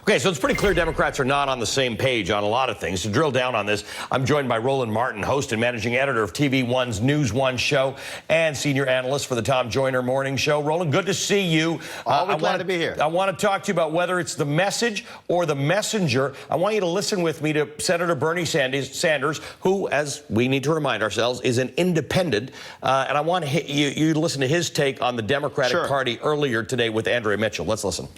Okay, so it's pretty clear Democrats are not on the same page on a lot of things. To drill down on this, I'm joined by Roland Martin, host and managing editor of TV1's NewsOne show and senior analyst for the Tom Joyner Morning Show. Roland, good to see you. Always glad to be here. I want to talk to you about whether it's the message or the messenger. I want you to listen with me to Senator Bernie Sanders, who, as we need to remind ourselves, is an independent. And I want you to listen to his take on the Democratic Party earlier today with Andrea Mitchell. Let's listen.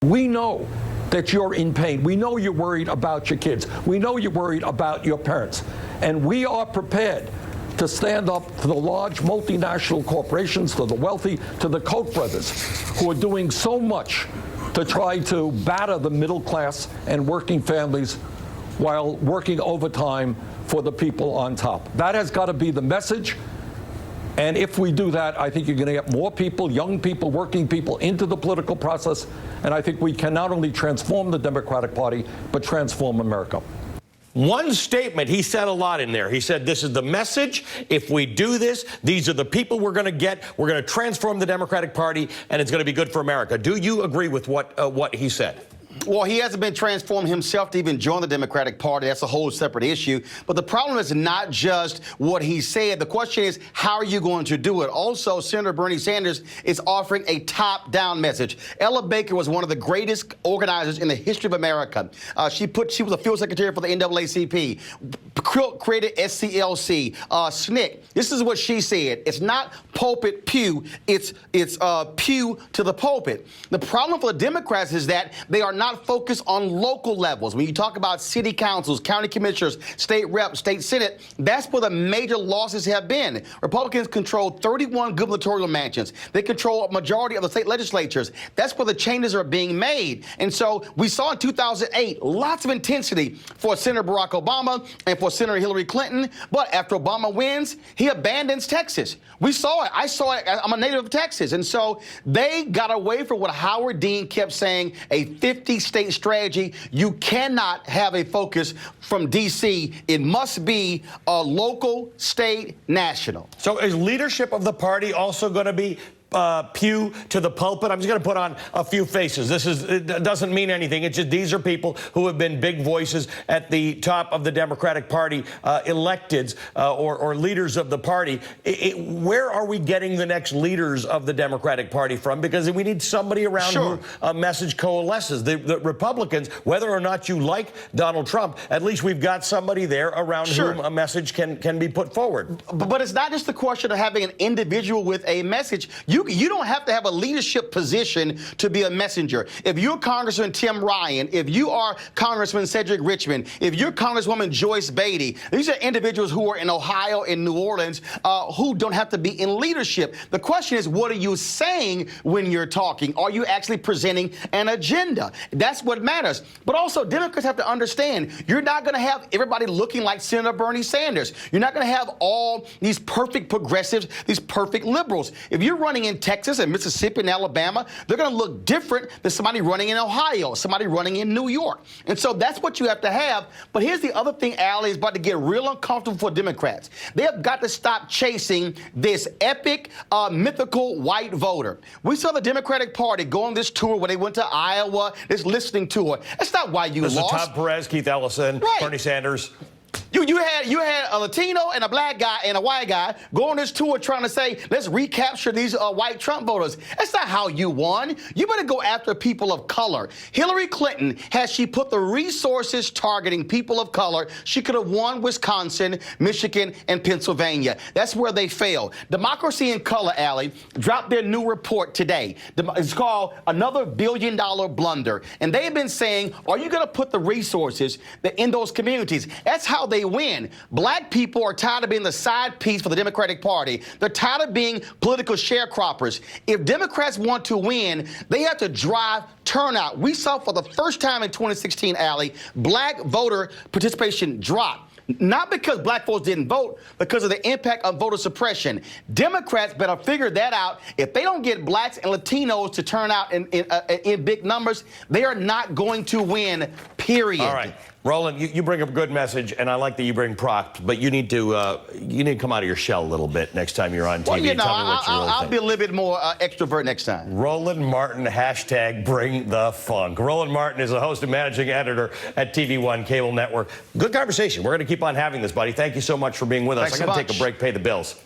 We know that you're in pain. We know you're worried about your kids. We know you're worried about your parents. And we are prepared to stand up to the large multinational corporations, to the wealthy, to the Koch brothers, who are doing so much to try to batter the middle class and working families while working overtime for the people on top. That has got to be the message. And if we do that, I think you're going to get more people, young people, working people into the political process. And I think we can not only transform the Democratic Party, but transform America. One statement, he said a lot in there. He said, this is the message. If we do this, these are the people we're going to get. We're going to transform the Democratic Party, and it's going to be good for America. Do you agree with what he said? Well, he hasn't been transformed himself to even join the Democratic Party. That's a whole separate issue. But the problem is not just what he said. The question is, how are you going to do it? Also, Senator Bernie Sanders is offering a top-down message. Ella Baker was one of the greatest organizers in the history of America. She was a field secretary for the NAACP, created SCLC, SNCC. This is what she said. It's not pulpit pew. It's pew to the pulpit. The problem for the Democrats is that they are not focused on local levels. When you talk about city councils, county commissioners, state reps, state senate, that's where the major losses have been. Republicans control 31 gubernatorial mansions. They control a majority of the state legislatures. That's where the changes are being made. And so we saw in 2008 lots of intensity for Senator Barack Obama and for Senator Hillary Clinton. But after Obama wins, he abandons Texas. We saw it. I saw it. I'm a native of Texas. And so they got away from what Howard Dean kept saying, a 50-state strategy. You cannot have a focus from D.C. It must be a local, state, national. So is leadership of the party also going to be pew to the pulpit? I'm just going to put on a few faces. It doesn't mean anything. It's just these are people who have been big voices at the top of the Democratic Party, electeds or leaders of the party. Where are we getting the next leaders of the Democratic Party from? Because we need somebody around who a message coalesces. The Republicans, whether or not you like Donald Trump, at least we've got somebody there around whom a message can be put forward. But it's not just the question of having an individual with a message. You don't have to have a leadership position to be a messenger. If you're Congressman Tim Ryan, if you are Congressman Cedric Richmond, if you're Congresswoman Joyce Beatty, these are individuals who are in Ohio and New Orleans who don't have to be in leadership. The question is, what are you saying when you're talking? Are you actually presenting an agenda? That's what matters. But also, Democrats have to understand, you're not going to have everybody looking like Senator Bernie Sanders. You're not going to have all these perfect progressives, these perfect liberals. If you're running in Texas and Mississippi and Alabama, they're going to look different than somebody running in Ohio, somebody running in New York. And so that's what you have to have. But here's the other thing, Ali, is about to get real uncomfortable for Democrats. They have got to stop chasing this epic, mythical white voter. We saw the Democratic Party go on this tour where they went to Iowa, this listening tour. That's not why you lost. This is Tom Perez, Keith Ellison, Bernie Sanders. You had a Latino and a black guy and a white guy go on this tour trying to say, let's recapture these white Trump voters. That's not how you won. You better go after people of color. Hillary Clinton, had she put the resources targeting people of color, she could have won Wisconsin, Michigan, and Pennsylvania. That's where they failed. Democracy in Color, Ali, dropped their new report today. It's called Another Billion-Dollar Blunder. And they've been saying, are you going to put the resources in those communities? That's how they win. Black people are tired of being the side piece for the Democratic Party. They're tired of being political sharecroppers. If Democrats want to win, they have to drive turnout. We saw for the first time in 2016, Ali, black voter participation drop. Not because black folks didn't vote, because of the impact of voter suppression. Democrats better figure that out. If they don't get blacks and Latinos to turn out in big numbers, they are not going to win, period. All right. Roland, you bring a good message, and I like that you bring props, but you need to come out of your shell a little bit next time you're on TV. Well, you know, Tell me what you really I'll think. be a little bit more extrovert next time. Roland Martin, hashtag bring the funk. Roland Martin is the host and managing editor at TV1 Cable Network. Good conversation. We're going to keep on having this, buddy. Thank you so much for being with us. Thanks I got to so take a much. break, pay the bills.